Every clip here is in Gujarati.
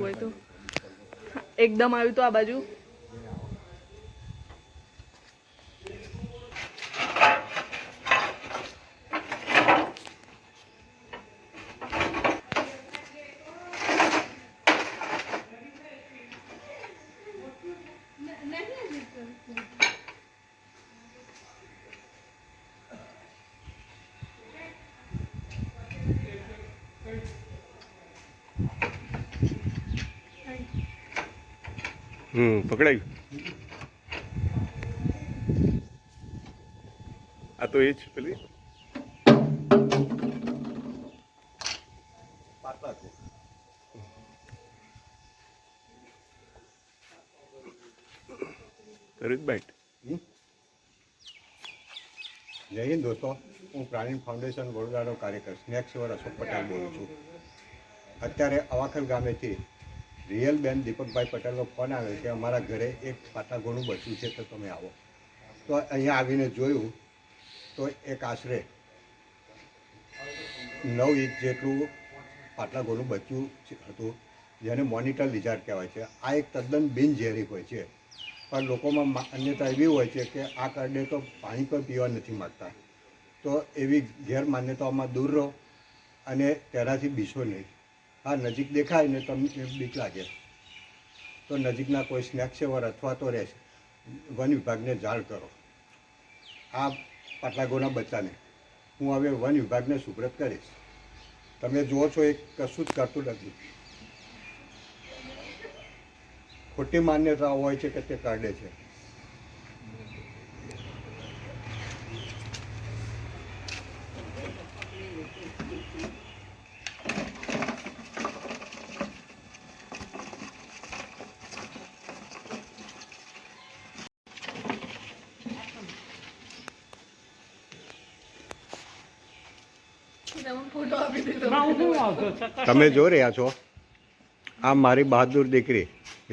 હોય તો એકદમ આવ્યું તો આ બાજુ પકડાયું. આ તો એ જ પેલી તરત બાઈટ. જય હિન્દ દોસ્તો, હું પ્રાણી ફાઉન્ડેશન વડોદરાનો કાર્યકર સ્નેક્સવર અશોક પટેલ બોલું છું. અત્યારે અવાખલ ગામેથી રિયલબેન દીપકભાઈ પટેલનો ફોન આવ્યો કે અમારા ઘરે એક પાટા ઘોડું બચ્યું છે તો તમે આવો. તો અહીંયા આવીને જોયું તો એક આશરે 9 ઇંચ જેટલું પાટલા ઘોડું બચ્યું હતું, જેને મોનિટર લિઝાર્ડ કહેવાય છે. આ એક તદ્દન બિનઝેરી હોય છે, પણ લોકોમાં માન્યતા એવી હોય છે કે આ કરડે તો પાણી પણ પીવા નથી માગતા. તો એવી ગેરમાન્યતાઓમાં દૂર રહો અને તેનાથી બીસો નહીં. હા, નજીક દેખાય ને તમને બીક લાગે તો નજીકના કોઈ સ્નેક સેવર અથવા તો રહેશે વન વિભાગને જાણ કરો. આ પાટલાગોના બચ્ચાને હું હવે વન વિભાગને સુપ્રત કરીશ. તમે જુઓ છો એ કશું જ કરતું નથી. ખોટી માન્યતાઓ હોય છે કે તે કરડે છે. તમે જોઈ રહ્યા છો, આ મારી બહાદુર દીકરી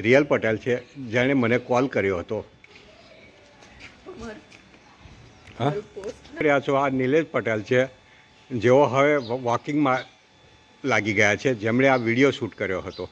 રિયલ પટેલ છે, જેણે મને કોલ કર્યો હતો. હા, રહ્યા છો, આ નિલેશ પટેલ છે, જેઓ હવે વોકિંગમાં લાગી ગયા છે, જેમણે આ વિડીયો શૂટ કર્યો હતો.